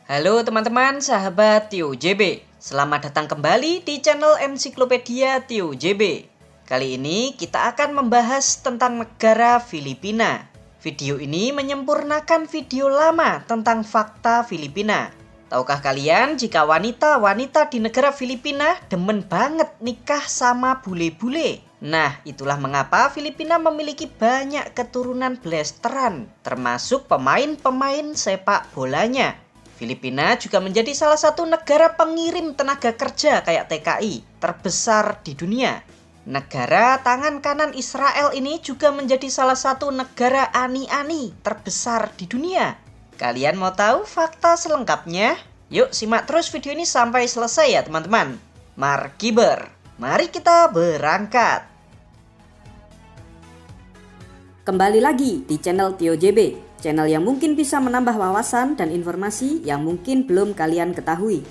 Halo teman-teman sahabat Tio JB. Selamat datang kembali di channel Ensiklopedia Tio JB. Kali ini kita akan membahas tentang negara Filipina. Video ini menyempurnakan video lama tentang fakta Filipina. Tahukah kalian jika wanita-wanita di negara Filipina demen banget nikah sama bule-bule? Nah, itulah mengapa Filipina memiliki banyak keturunan blasteran, termasuk pemain-pemain sepak bolanya. Filipina juga menjadi salah satu negara pengirim tenaga kerja kayak TKI terbesar di dunia. Negara tangan kanan Israel ini juga menjadi salah satu negara ani-ani terbesar di dunia. Kalian mau tahu fakta selengkapnya? Yuk simak terus video ini sampai selesai ya teman-teman. Markiber, mari kita berangkat. Kembali lagi di channel Tio JB, channel yang mungkin bisa menambah wawasan dan informasi yang mungkin belum kalian ketahui.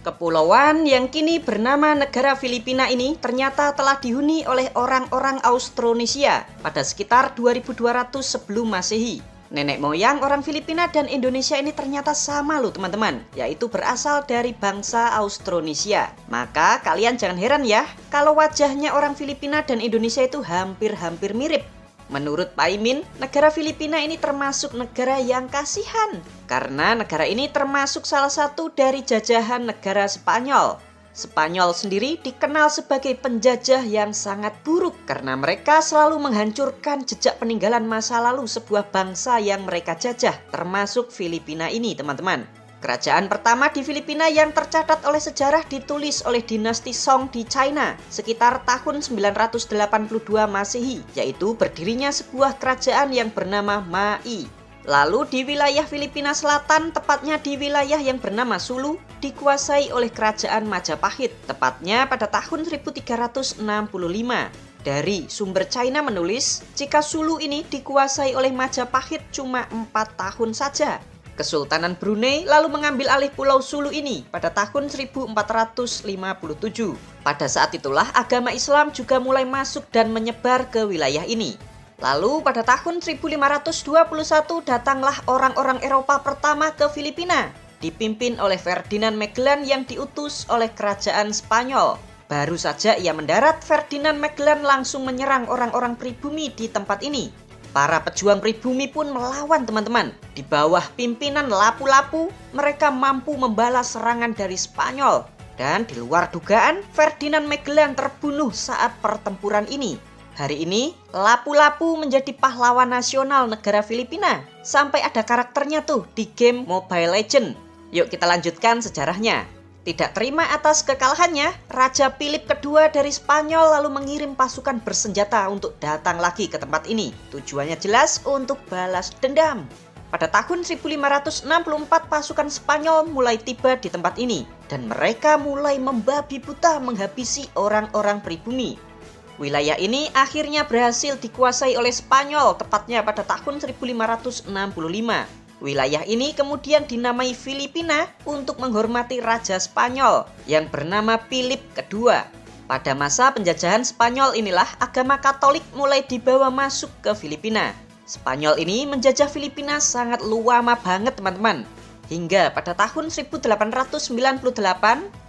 Kepulauan yang kini bernama negara Filipina ini ternyata telah dihuni oleh orang-orang Austronesia pada sekitar 2200 sebelum Masehi. Nenek moyang orang Filipina dan Indonesia ini ternyata sama loh teman-teman, yaitu berasal dari bangsa Austronesia. Maka kalian jangan heran ya kalau wajahnya orang Filipina dan Indonesia itu hampir-hampir mirip. Menurut Pak Imin, negara Filipina ini termasuk negara yang kasihan karena negara ini termasuk salah satu dari jajahan negara Spanyol. Spanyol sendiri dikenal sebagai penjajah yang sangat buruk karena mereka selalu menghancurkan jejak peninggalan masa lalu sebuah bangsa yang mereka jajah, termasuk Filipina ini teman-teman. Kerajaan pertama di Filipina yang tercatat oleh sejarah ditulis oleh dinasti Song di China sekitar tahun 982 Masehi, yaitu berdirinya sebuah kerajaan yang bernama Mai. Lalu di wilayah Filipina Selatan, tepatnya di wilayah yang bernama Sulu, dikuasai oleh kerajaan Majapahit, tepatnya pada tahun 1365. Dari sumber China menulis, jika Sulu ini dikuasai oleh Majapahit cuma 4 tahun saja. Kesultanan Brunei lalu mengambil alih pulau Sulu ini pada tahun 1457. Pada saat itulah agama Islam juga mulai masuk dan menyebar ke wilayah ini. Lalu pada tahun 1521 datanglah orang-orang Eropa pertama ke Filipina, dipimpin oleh Ferdinand Magellan yang diutus oleh kerajaan Spanyol. Baru saja ia mendarat, Ferdinand Magellan langsung menyerang orang-orang pribumi di tempat ini. Para pejuang pribumi pun melawan teman-teman. Di bawah pimpinan Lapu-Lapu, mereka mampu membalas serangan dari Spanyol. Dan di luar dugaan, Ferdinand Magellan terbunuh saat pertempuran ini. Hari ini, Lapu-Lapu menjadi pahlawan nasional negara Filipina. Sampai ada karakternya tuh di game Mobile Legends. Yuk kita lanjutkan sejarahnya. Tidak terima atas kekalahannya, Raja Philip II dari Spanyol lalu mengirim pasukan bersenjata untuk datang lagi ke tempat ini. Tujuannya jelas untuk balas dendam. Pada tahun 1564 pasukan Spanyol mulai tiba di tempat ini. Dan mereka mulai membabi buta menghabisi orang-orang pribumi. Wilayah ini akhirnya berhasil dikuasai oleh Spanyol tepatnya pada tahun 1565. Wilayah ini kemudian dinamai Filipina untuk menghormati Raja Spanyol yang bernama Philip II. Pada masa penjajahan Spanyol inilah agama Katolik mulai dibawa masuk ke Filipina. Spanyol ini menjajah Filipina sangat lama banget teman-teman. Hingga pada tahun 1898,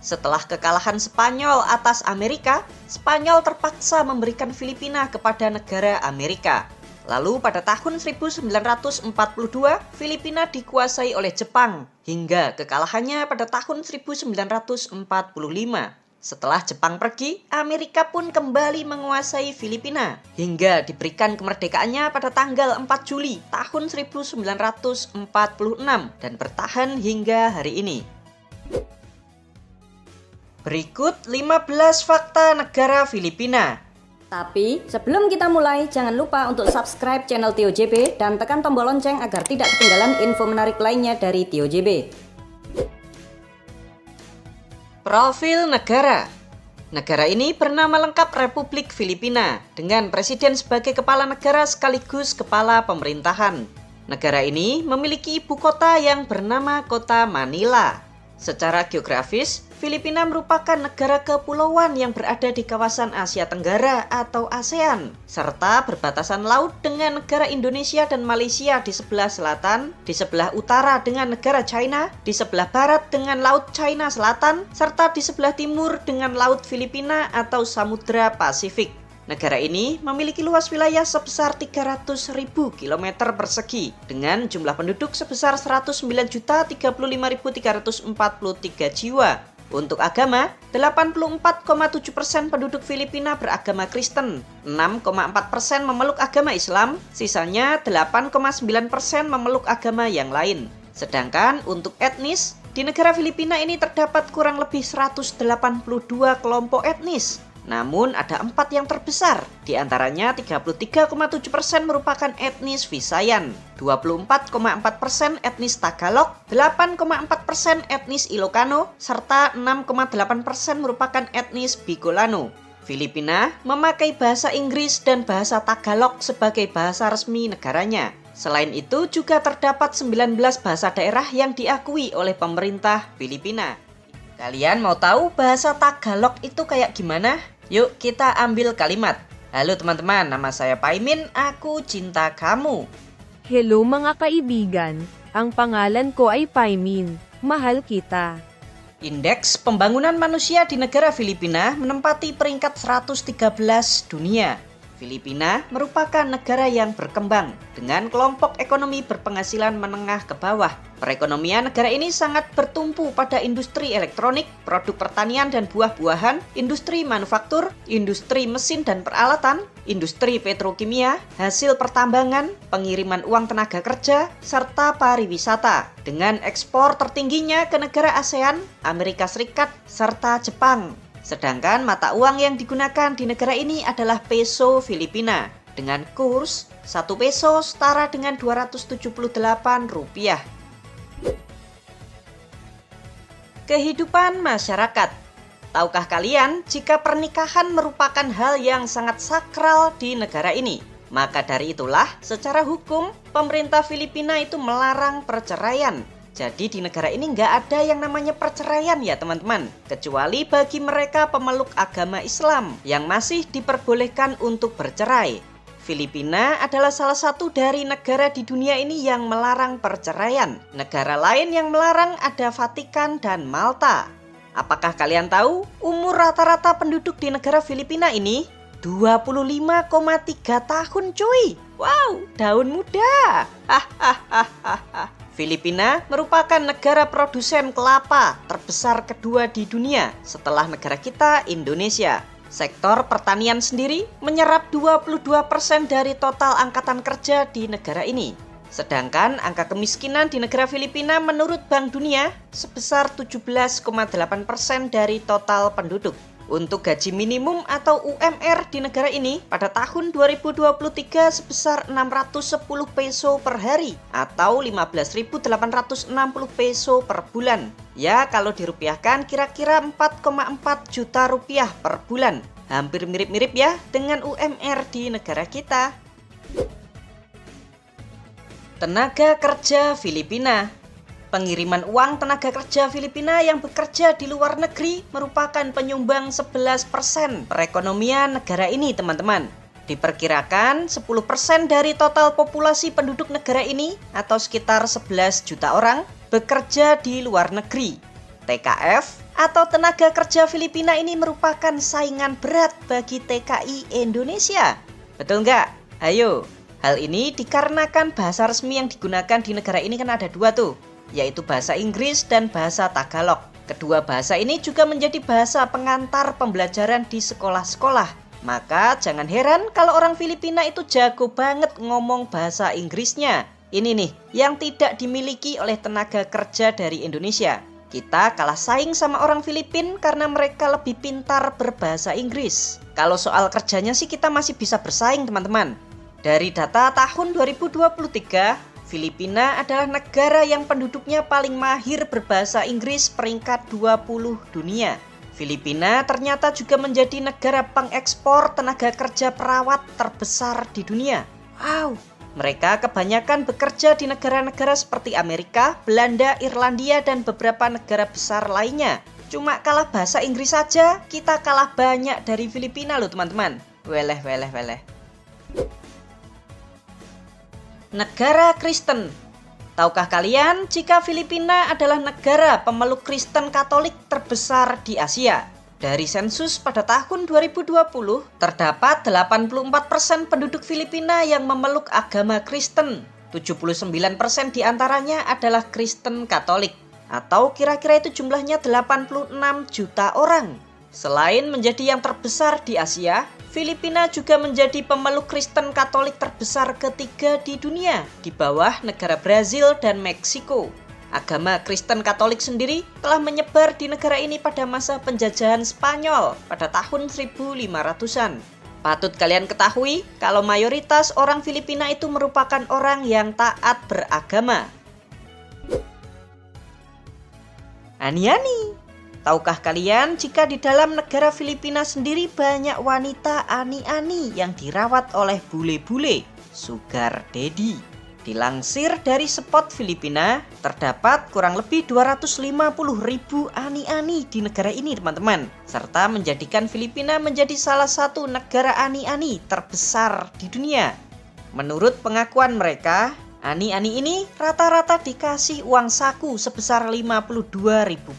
setelah kekalahan Spanyol atas Amerika, Spanyol terpaksa memberikan Filipina kepada negara Amerika. Lalu pada tahun 1942, Filipina dikuasai oleh Jepang, hingga kekalahannya pada tahun 1945. Setelah Jepang pergi, Amerika pun kembali menguasai Filipina hingga diberikan kemerdekaannya pada tanggal 4 Juli tahun 1946 dan bertahan hingga hari ini. Berikut 15 fakta negara Filipina. Tapi sebelum kita mulai, jangan lupa untuk subscribe channel Tio JB dan tekan tombol lonceng agar tidak ketinggalan info menarik lainnya dari Tio JB. Profil negara. Negara ini bernama lengkap Republik Filipina dengan presiden sebagai kepala negara sekaligus kepala pemerintahan. Negara ini memiliki ibu kota yang bernama Kota Manila. Secara geografis, Filipina merupakan negara kepulauan yang berada di kawasan Asia Tenggara atau ASEAN, serta berbatasan laut dengan negara Indonesia dan Malaysia di sebelah selatan, di sebelah utara dengan negara China, di sebelah barat dengan Laut China Selatan, serta di sebelah timur dengan Laut Filipina atau Samudra Pasifik. Negara ini memiliki luas wilayah sebesar 300.000 km persegi dengan jumlah penduduk sebesar 109.035.343 jiwa. Untuk agama, 84,7% penduduk Filipina beragama Kristen, 6,4% memeluk agama Islam, sisanya 8,9% memeluk agama yang lain. Sedangkan untuk etnis, di negara Filipina ini terdapat kurang lebih 182 kelompok etnis. Namun ada 4 yang terbesar, di antaranya 33,7% merupakan etnis Visayan, 24,4% etnis Tagalog, 8,4% etnis Ilocano, serta 6,8% merupakan etnis Bicolano. Filipina memakai bahasa Inggris dan bahasa Tagalog sebagai bahasa resmi negaranya. Selain itu juga terdapat 19 bahasa daerah yang diakui oleh pemerintah Filipina. Kalian mau tahu bahasa Tagalog itu kayak gimana? Yuk kita ambil kalimat. Halo teman-teman, nama saya Paimin, aku cinta kamu. Hello mga kaibigan, ang pangalan ko ay Paimin, mahal kita. Indeks pembangunan manusia di negara Filipina menempati peringkat 113 dunia. Filipina merupakan negara yang berkembang dengan kelompok ekonomi berpenghasilan menengah ke bawah. Perekonomian negara ini sangat bertumpu pada industri elektronik, produk pertanian dan buah-buahan, industri manufaktur, industri mesin dan peralatan, industri petrokimia, hasil pertambangan, pengiriman uang tenaga kerja, serta pariwisata. Dengan ekspor tertingginya ke negara ASEAN, Amerika Serikat, serta Jepang. Sedangkan mata uang yang digunakan di negara ini adalah peso Filipina dengan kurs 1 peso setara dengan 278 rupiah. Kehidupan masyarakat. Tahukah kalian jika pernikahan merupakan hal yang sangat sakral di negara ini? Maka dari itulah secara hukum pemerintah Filipina itu melarang perceraian. Jadi di negara ini nggak ada yang namanya perceraian ya teman-teman. Kecuali bagi mereka pemeluk agama Islam yang masih diperbolehkan untuk bercerai. Filipina adalah salah satu dari negara di dunia ini yang melarang perceraian. Negara lain yang melarang ada Vatikan dan Malta. Apakah kalian tahu umur rata-rata penduduk di negara Filipina ini? 25,3 tahun cuy. Wow, daun muda. Hahaha. Filipina merupakan negara produsen kelapa terbesar kedua di dunia setelah negara kita Indonesia. Sektor pertanian sendiri menyerap 22% dari total angkatan kerja di negara ini. Sedangkan angka kemiskinan di negara Filipina menurut Bank Dunia sebesar 17,8% dari total penduduk. Untuk gaji minimum atau UMR di negara ini pada tahun 2023 sebesar 610 peso per hari atau 15.860 peso per bulan. Ya kalau dirupiahkan kira-kira 4,4 juta rupiah per bulan. Hampir mirip-mirip ya dengan UMR di negara kita. Tenaga kerja Filipina. Pengiriman uang tenaga kerja Filipina yang bekerja di luar negeri merupakan penyumbang 11% perekonomian negara ini teman-teman. Diperkirakan 10% dari total populasi penduduk negara ini atau sekitar 11 juta orang bekerja di luar negeri. TKF atau tenaga kerja Filipina ini merupakan saingan berat bagi TKI Indonesia. Betul nggak? Ayo, hal ini dikarenakan bahasa resmi yang digunakan di negara ini kan ada 2 tuh, yaitu bahasa Inggris dan bahasa Tagalog. Kedua bahasa ini juga menjadi bahasa pengantar pembelajaran di sekolah-sekolah. Maka jangan heran kalau orang Filipina itu jago banget ngomong bahasa Inggrisnya. Ini nih yang tidak dimiliki oleh tenaga kerja dari Indonesia. Kita kalah saing sama orang Filipin karena mereka lebih pintar berbahasa Inggris. Kalau soal kerjanya sih kita masih bisa bersaing teman-teman. Dari data tahun 2023, Filipina adalah negara yang penduduknya paling mahir berbahasa Inggris peringkat 20 dunia. Filipina ternyata juga menjadi negara pengekspor tenaga kerja perawat terbesar di dunia. Wow, mereka kebanyakan bekerja di negara-negara seperti Amerika, Belanda, Irlandia, dan beberapa negara besar lainnya. Cuma kalah bahasa Inggris saja, kita kalah banyak dari Filipina loh teman-teman. Weleh. Negara Kristen. Tahukah kalian jika Filipina adalah negara pemeluk Kristen Katolik terbesar di Asia? Dari sensus pada tahun 2020, terdapat 84% penduduk Filipina yang memeluk agama Kristen. 79% diantaranya adalah Kristen Katolik, atau kira-kira itu jumlahnya 86 juta orang. Selain menjadi yang terbesar di Asia, Filipina juga menjadi pemeluk Kristen Katolik terbesar ketiga di dunia, di bawah negara Brazil dan Meksiko. Agama Kristen Katolik sendiri telah menyebar di negara ini pada masa penjajahan Spanyol pada tahun 1500-an. Patut kalian ketahui kalau mayoritas orang Filipina itu merupakan orang yang taat beragama. Ani-ani. Tahukah kalian jika di dalam negara Filipina sendiri banyak wanita ani-ani yang dirawat oleh bule-bule, sugar daddy? Dilansir dari Spot Filipina, terdapat kurang lebih 250.000 ani-ani di negara ini teman-teman, serta menjadikan Filipina menjadi salah satu negara ani-ani terbesar di dunia. Menurut pengakuan mereka, ani-ani ini rata-rata dikasih uang saku sebesar 52.000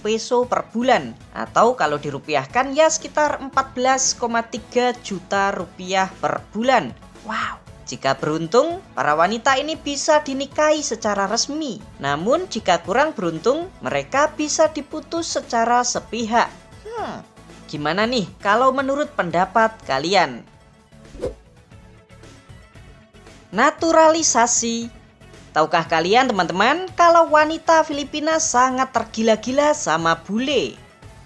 peso per bulan, atau kalau dirupiahkan ya sekitar 14,3 juta rupiah per bulan. Wow! Jika beruntung, para wanita ini bisa dinikahi secara resmi. Namun jika kurang beruntung, mereka bisa diputus secara sepihak. Gimana nih kalau menurut pendapat kalian? Naturalisasi. Tahukah kalian teman-teman kalau wanita Filipina sangat tergila-gila sama bule?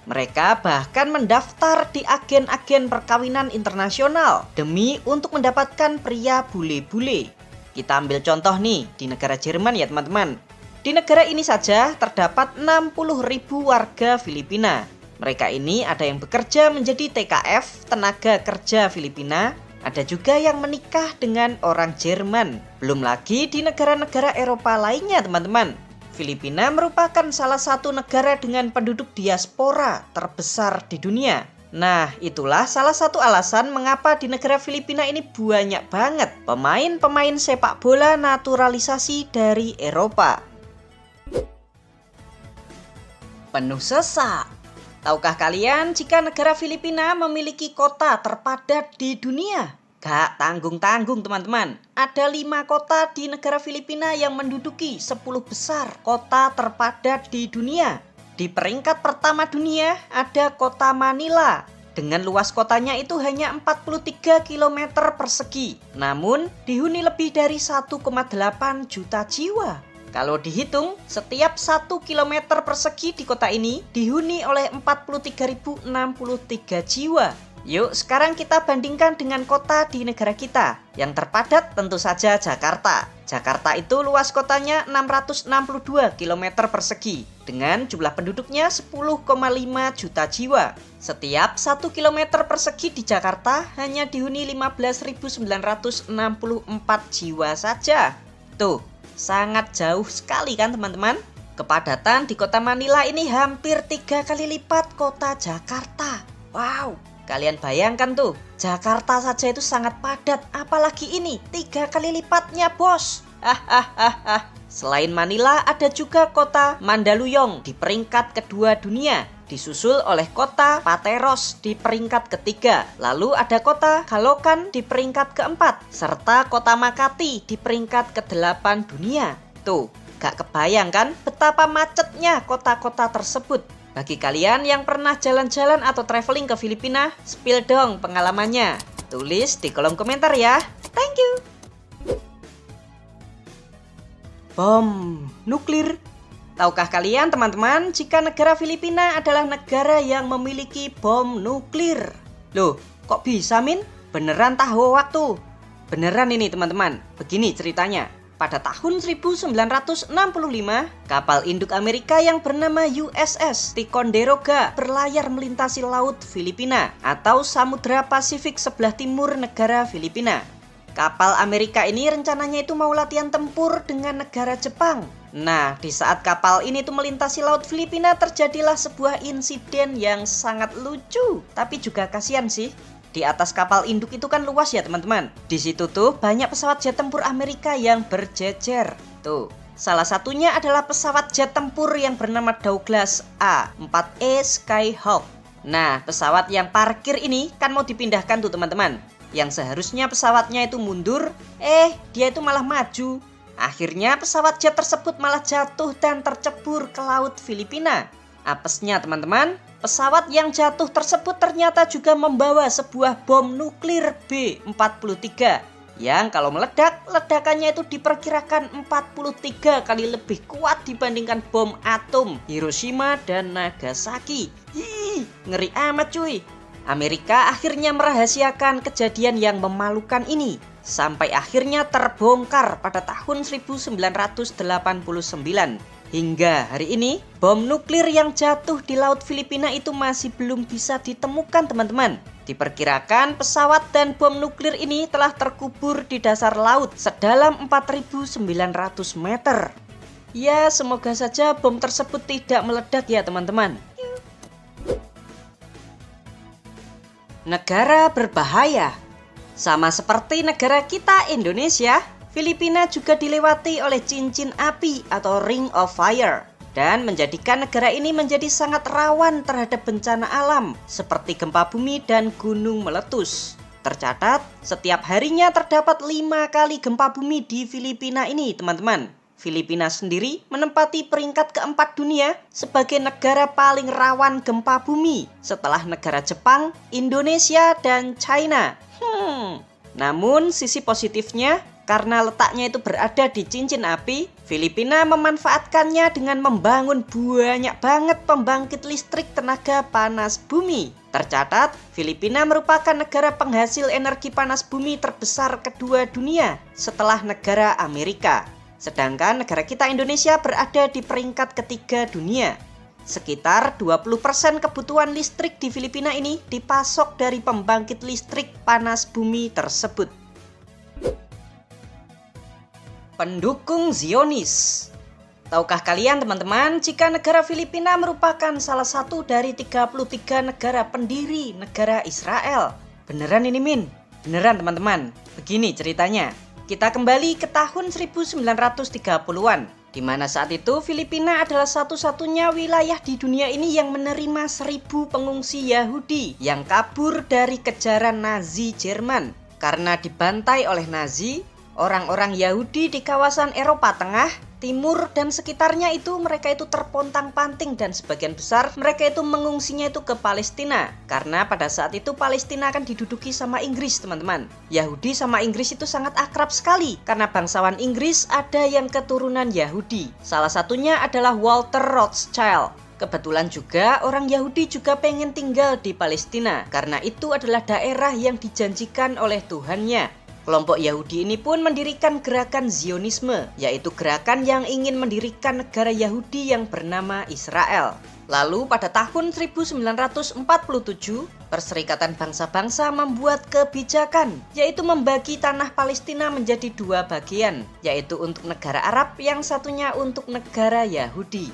Mereka bahkan mendaftar di agen-agen perkawinan internasional demi untuk mendapatkan pria bule-bule. Kita ambil contoh nih di negara Jerman ya teman-teman. Di negara ini saja terdapat 60.000 warga Filipina. Mereka ini ada yang bekerja menjadi TKF, tenaga kerja Filipina. Ada juga yang menikah dengan orang Jerman. Belum lagi di negara-negara Eropa lainnya teman-teman. Filipina merupakan salah satu negara dengan penduduk diaspora terbesar di dunia. Nah, itulah salah satu alasan mengapa di negara Filipina ini banyak banget pemain-pemain sepak bola naturalisasi dari Eropa. Penuh sesak. Tahukah kalian jika negara Filipina memiliki kota terpadat di dunia? Gak tanggung-tanggung teman-teman. Ada 5 kota di negara Filipina yang menduduki 10 besar kota terpadat di dunia. Di peringkat pertama dunia ada kota Manila. Dengan luas kotanya itu hanya 43 km persegi. Namun dihuni lebih dari 1,8 juta jiwa. Kalau dihitung, setiap 1 km persegi di kota ini dihuni oleh 43.063 jiwa. Yuk sekarang kita bandingkan dengan kota di negara kita. Yang terpadat tentu saja Jakarta. Jakarta itu luas kotanya 662 km persegi dengan jumlah penduduknya 10,5 juta jiwa. Setiap 1 km persegi di Jakarta hanya dihuni 15.964 jiwa saja. Tuh, sangat jauh sekali kan teman-teman? Kepadatan di kota Manila ini hampir 3 kali lipat kota Jakarta. Wow! Kalian bayangkan tuh, Jakarta saja itu sangat padat, apalagi ini 3 kali lipatnya bos. Selain Manila ada juga kota Mandaluyong di peringkat kedua dunia, disusul oleh kota Pateros di peringkat ketiga. Lalu ada kota Caloocan di peringkat keempat, serta kota Makati di peringkat ke-8 dunia. Tuh, gak kebayang kan betapa macetnya kota-kota tersebut. Bagi kalian yang pernah jalan-jalan atau traveling ke Filipina, spill dong pengalamannya. Tulis di kolom komentar ya. Thank you. Bom nuklir. Tahukah kalian teman-teman jika negara Filipina adalah negara yang memiliki bom nuklir? Loh, kok bisa Min? Beneran tahu waktu? Beneran ini teman-teman. Begini ceritanya. Pada tahun 1965, kapal induk Amerika yang bernama USS Ticonderoga berlayar melintasi laut Filipina atau Samudra Pasifik sebelah timur negara Filipina. Kapal Amerika ini rencananya itu mau latihan tempur dengan negara Jepang. Nah, di saat kapal ini tuh melintasi laut Filipina, terjadilah sebuah insiden yang sangat lucu, tapi juga kasihan sih. Di atas kapal induk itu kan luas ya teman-teman. Di situ tuh banyak pesawat jet tempur Amerika yang berjejer. Tuh, salah satunya adalah pesawat jet tempur yang bernama Douglas A-4E Skyhawk. Nah, pesawat yang parkir ini kan mau dipindahkan tuh teman-teman. Yang seharusnya pesawatnya itu mundur, dia itu malah maju. Akhirnya pesawat jet tersebut malah jatuh dan tercebur ke laut Filipina. Apesnya teman-teman, pesawat yang jatuh tersebut ternyata juga membawa sebuah bom nuklir B-43 yang kalau meledak, ledakannya itu diperkirakan 43 kali lebih kuat dibandingkan bom atom Hiroshima dan Nagasaki. Ngeri amat cuy. Amerika akhirnya merahasiakan kejadian yang memalukan ini sampai akhirnya terbongkar pada tahun 1989. Hingga hari ini, bom nuklir yang jatuh di laut Filipina itu masih belum bisa ditemukan teman-teman. Diperkirakan pesawat dan bom nuklir ini telah terkubur di dasar laut sedalam 4.900 meter. Ya, semoga saja bom tersebut tidak meledak ya teman-teman. Negara berbahaya. Sama seperti negara kita Indonesia, Filipina juga dilewati oleh cincin api atau Ring of Fire dan menjadikan negara ini menjadi sangat rawan terhadap bencana alam seperti gempa bumi dan gunung meletus. Tercatat, setiap harinya terdapat 5 kali gempa bumi di Filipina ini, teman-teman. Filipina sendiri menempati peringkat keempat dunia sebagai negara paling rawan gempa bumi setelah negara Jepang, Indonesia, dan China. Namun sisi positifnya, karena letaknya itu berada di cincin api, Filipina memanfaatkannya dengan membangun banyak banget pembangkit listrik tenaga panas bumi. Tercatat, Filipina merupakan negara penghasil energi panas bumi terbesar kedua dunia setelah negara Amerika. Sedangkan negara kita Indonesia berada di peringkat ketiga dunia. Sekitar 20% kebutuhan listrik di Filipina ini dipasok dari pembangkit listrik panas bumi tersebut. Pendukung Zionis. Tahukah kalian teman-teman, jika negara Filipina merupakan salah satu dari 33 negara pendiri negara Israel? Beneran ini Min? Beneran teman-teman. Begini ceritanya. Kita kembali ke tahun 1930-an, di mana saat itu Filipina adalah satu-satunya wilayah di dunia ini yang menerima 1.000 pengungsi Yahudi yang kabur dari kejaran Nazi Jerman. Karena dibantai oleh Nazi, orang-orang Yahudi di kawasan Eropa Tengah, Timur, dan sekitarnya itu mereka itu terpontang-panting dan sebagian besar mereka itu mengungsinya itu ke Palestina. Karena pada saat itu Palestina akan diduduki sama Inggris teman-teman. Yahudi sama Inggris itu sangat akrab sekali karena bangsawan Inggris ada yang keturunan Yahudi. Salah satunya adalah Walter Rothschild. Kebetulan juga orang Yahudi juga pengen tinggal di Palestina karena itu adalah daerah yang dijanjikan oleh Tuhannya. Kelompok Yahudi ini pun mendirikan gerakan Zionisme, yaitu gerakan yang ingin mendirikan negara Yahudi yang bernama Israel. Lalu pada tahun 1947, Perserikatan Bangsa-Bangsa membuat kebijakan, yaitu membagi tanah Palestina menjadi 2 bagian, yaitu untuk negara Arab, yang satunya untuk negara Yahudi.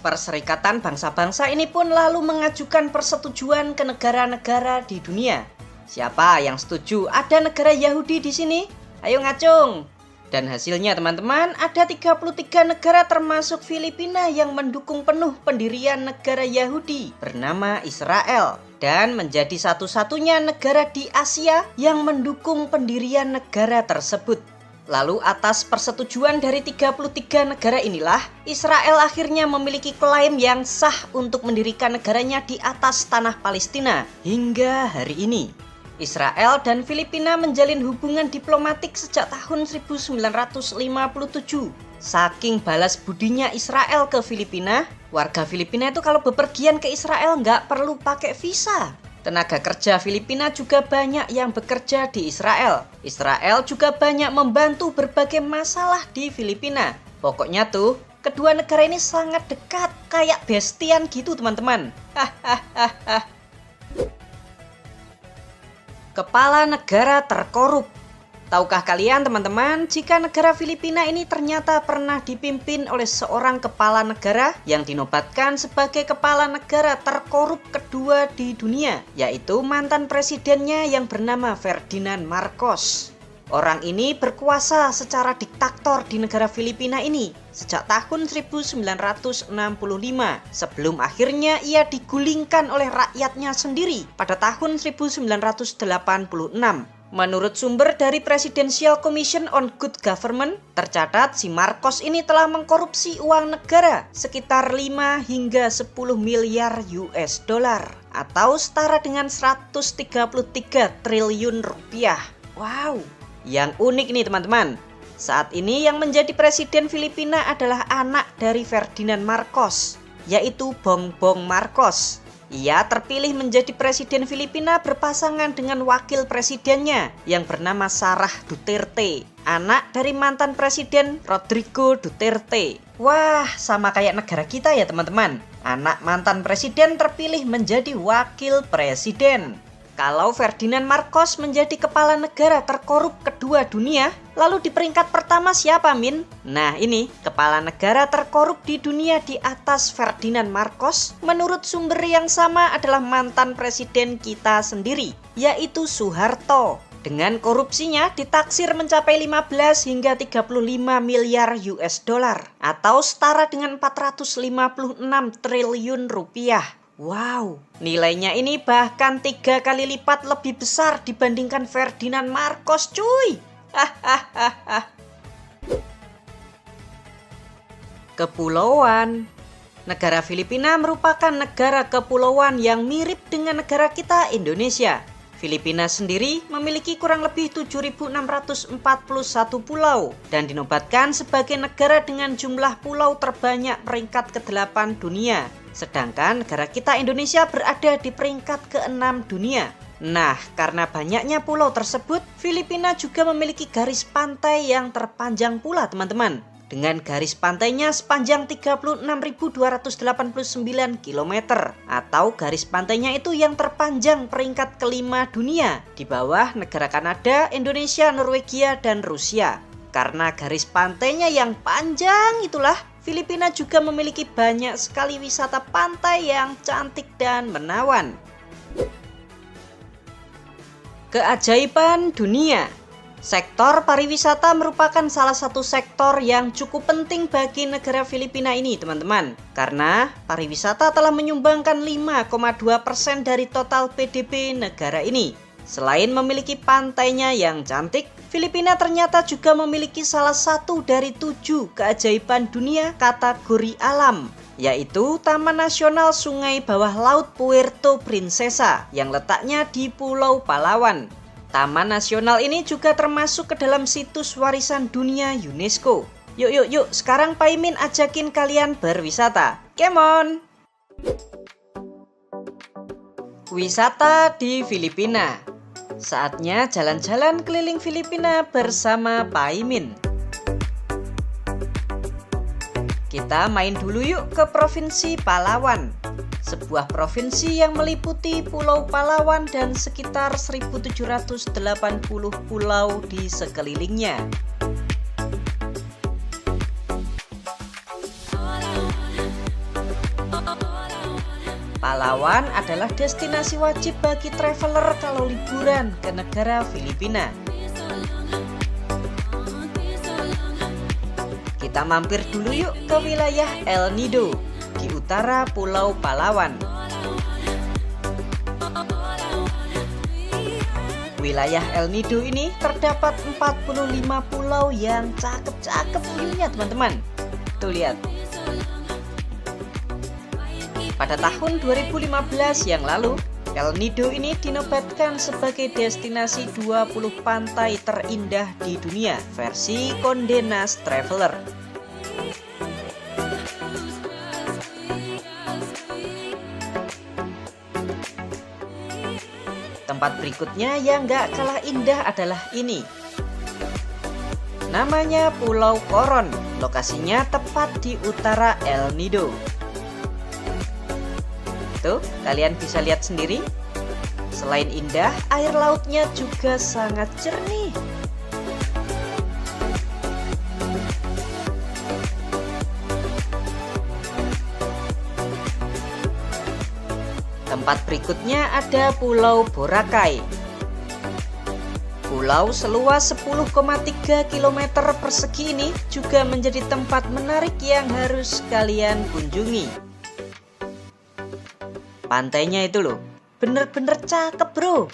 Perserikatan Bangsa-Bangsa ini pun lalu mengajukan persetujuan ke negara-negara di dunia. Siapa yang setuju ada negara Yahudi di sini? Ayo ngacung. Dan hasilnya teman-teman, ada 33 negara termasuk Filipina yang mendukung penuh pendirian negara Yahudi bernama Israel. Dan menjadi satu-satunya negara di Asia yang mendukung pendirian negara tersebut. Lalu atas persetujuan dari 33 negara inilah, Israel akhirnya memiliki klaim yang sah untuk mendirikan negaranya di atas tanah Palestina hingga hari ini. Israel dan Filipina menjalin hubungan diplomatik sejak tahun 1957. Saking balas budinya Israel ke Filipina, warga Filipina itu kalau bepergian ke Israel nggak perlu pakai visa. Tenaga kerja Filipina juga banyak yang bekerja di Israel. Israel juga banyak membantu berbagai masalah di Filipina. Pokoknya tuh, kedua negara ini sangat dekat, kayak bestian gitu teman-teman. Kepala negara terkorup. Tahukah kalian teman-teman, jika negara Filipina ini ternyata pernah dipimpin oleh seorang kepala negara yang dinobatkan sebagai kepala negara terkorup kedua di dunia, yaitu mantan presidennya yang bernama Ferdinand Marcos. Orang ini berkuasa secara diktator di negara Filipina ini sejak tahun 1965 sebelum akhirnya ia digulingkan oleh rakyatnya sendiri pada tahun 1986. Menurut sumber dari Presidential Commission on Good Government, tercatat si Marcos ini telah mengkorupsi uang negara sekitar 5 hingga 10 miliar US dollar atau setara dengan 133 triliun rupiah. Wow! Yang unik nih teman-teman, saat ini yang menjadi presiden Filipina adalah anak dari Ferdinand Marcos, yaitu Bongbong Marcos. Ia terpilih menjadi presiden Filipina berpasangan dengan wakil presidennya yang bernama Sara Duterte, anak dari mantan presiden Rodrigo Duterte. Wah, sama kayak negara kita ya teman-teman. Anak mantan presiden terpilih menjadi wakil presiden. Kalau Ferdinand Marcos menjadi kepala negara terkorup kedua dunia, lalu di peringkat pertama siapa, Min? Nah ini, kepala negara terkorup di dunia di atas Ferdinand Marcos, menurut sumber yang sama adalah mantan presiden kita sendiri, yaitu Soeharto. Dengan korupsinya ditaksir mencapai 15 hingga 35 miliar US dollar, atau setara dengan 456 triliun rupiah. Wow, nilainya ini bahkan 3 kali lipat lebih besar dibandingkan Ferdinand Marcos, cuy. Kepulauan. Negara Filipina merupakan negara kepulauan yang mirip dengan negara kita, Indonesia. Filipina sendiri memiliki kurang lebih 7.641 pulau dan dinobatkan sebagai negara dengan jumlah pulau terbanyak peringkat ke-8 dunia. Sedangkan negara kita Indonesia berada di peringkat ke-6 dunia. Nah, karena banyaknya pulau tersebut, Filipina juga memiliki garis pantai yang terpanjang pula teman-teman. Dengan garis pantainya sepanjang 36.289 km atau garis pantainya itu yang terpanjang peringkat ke-5 dunia di bawah negara Kanada, Indonesia, Norwegia, dan Rusia. Karena garis pantainya yang panjang itulah, Filipina juga memiliki banyak sekali wisata pantai yang cantik dan menawan. Keajaiban dunia. Sektor pariwisata merupakan salah satu sektor yang cukup penting bagi negara Filipina ini teman-teman. Karena pariwisata telah menyumbangkan 5,2% dari total PDB negara ini. Selain memiliki pantainya yang cantik, Filipina ternyata juga memiliki salah satu dari 7 keajaiban dunia kategori alam, yaitu Taman Nasional Sungai Bawah Laut Puerto Princesa yang letaknya di Pulau Palawan. Taman nasional ini juga termasuk ke dalam situs warisan dunia UNESCO. Yuk, sekarang Pak Imin ajakin kalian berwisata. Come on! Wisata di Filipina. Saatnya jalan-jalan keliling Filipina bersama Pak Imin. Kita main dulu yuk ke Provinsi Palawan. Sebuah provinsi yang meliputi Pulau Palawan dan sekitar 1.780 pulau di sekelilingnya. Palawan adalah destinasi wajib bagi traveler kalau liburan ke negara Filipina. Kita mampir dulu yuk ke wilayah El Nido di utara Pulau Palawan. Wilayah El Nido ini terdapat 45 pulau yang cakep-cakep view-nya teman-teman. Tuh lihat. Pada tahun 2015 yang lalu, El Nido ini dinobatkan sebagai destinasi 20 pantai terindah di dunia versi Condé Nast Traveler. Tempat berikutnya yang gak kalah indah adalah ini. Namanya Pulau Coron. Lokasinya tepat di utara El Nido. Tuh, kalian bisa lihat sendiri. Selain indah, air lautnya juga sangat jernih. Tempat berikutnya ada Pulau Boracay. Pulau seluas 10,3 km persegi ini juga menjadi tempat menarik yang harus kalian kunjungi. Pantainya itu loh, bener-bener cakep bro.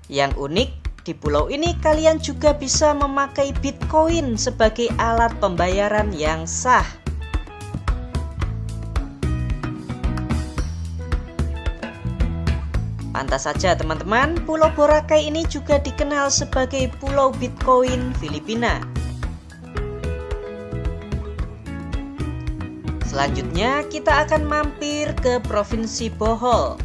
Yang unik, di pulau ini kalian juga bisa memakai Bitcoin sebagai alat pembayaran yang sah. Pantas saja teman-teman, Pulau Boracay ini juga dikenal sebagai Pulau Bitcoin Filipina. Selanjutnya kita akan mampir ke Provinsi Bohol.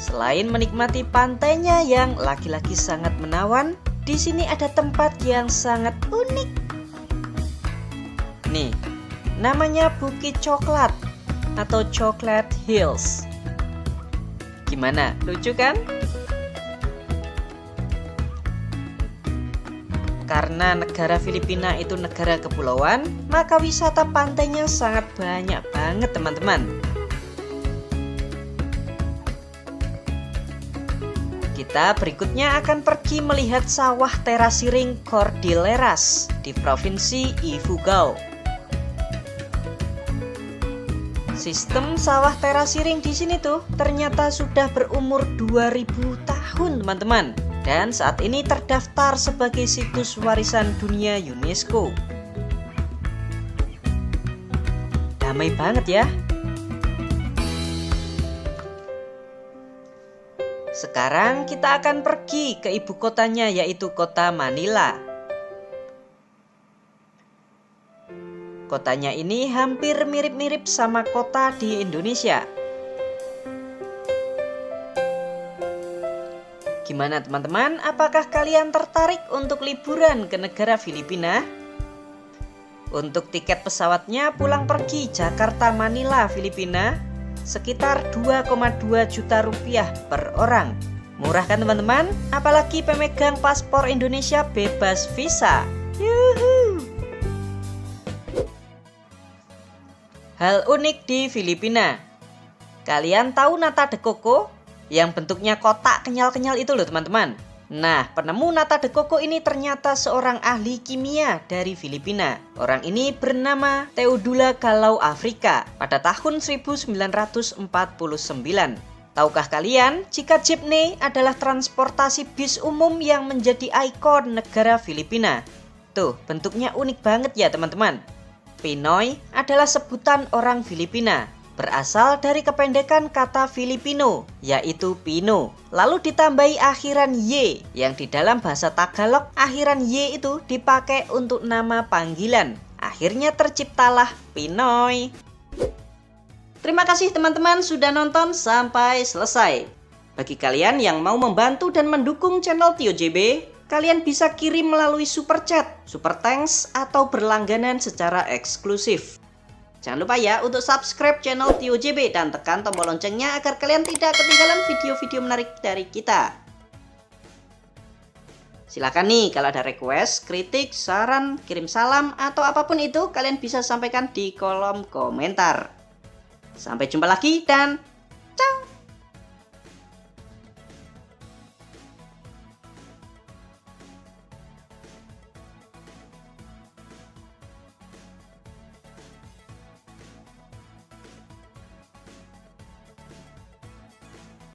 Selain menikmati pantainya yang lagi-lagi sangat menawan, di sini ada tempat yang sangat unik. Nih, namanya Bukit Coklat atau Chocolate Hills. Gimana? Lucu kan? Karena negara Filipina itu negara kepulauan, maka wisata pantainya sangat banyak banget teman-teman. Kita berikutnya akan pergi melihat sawah terasiring Cordilleras di Provinsi Ifugao. Sistem sawah terasiring di sini tuh ternyata sudah berumur 2000 tahun teman-teman, dan saat ini terdaftar sebagai situs warisan dunia UNESCO. Damai banget ya. Sekarang kita akan pergi ke ibu kotanya, yaitu kota Manila. Kotanya ini hampir mirip-mirip sama kota di Indonesia. Gimana teman-teman? Apakah kalian tertarik untuk liburan ke negara Filipina? Untuk tiket pesawatnya pulang pergi Jakarta Manila Filipina sekitar 2,2 juta rupiah per orang. Murah kan teman-teman? Apalagi pemegang paspor Indonesia bebas visa. Yuhuu. Hal unik di Filipina. Kalian tahu nata de coco? Yang bentuknya kotak kenyal-kenyal itu loh teman-teman. Nah, penemu nata de coco ini ternyata seorang ahli kimia dari Filipina. Orang ini bernama Teodula Kalau Afrika pada tahun 1949. Tahukah kalian jika jeepney adalah transportasi bis umum yang menjadi ikon negara Filipina? Tuh, bentuknya unik banget ya teman-teman. Pinoy adalah sebutan orang Filipina, berasal dari kependekan kata Filipino, yaitu Pino. Lalu ditambahi akhiran Y, yang di dalam bahasa Tagalog akhiran Y itu dipakai untuk nama panggilan. Akhirnya terciptalah Pinoy. Terima kasih teman-teman sudah nonton sampai selesai. Bagi kalian yang mau membantu dan mendukung channel Tio JB, kalian bisa kirim melalui super chat, super thanks, atau berlangganan secara eksklusif. Jangan lupa ya untuk subscribe channel Tio JB dan tekan tombol loncengnya agar kalian tidak ketinggalan video-video menarik dari kita. Silakan nih kalau ada request, kritik, saran, kirim salam, atau apapun itu kalian bisa sampaikan di kolom komentar. Sampai jumpa lagi dan ciao!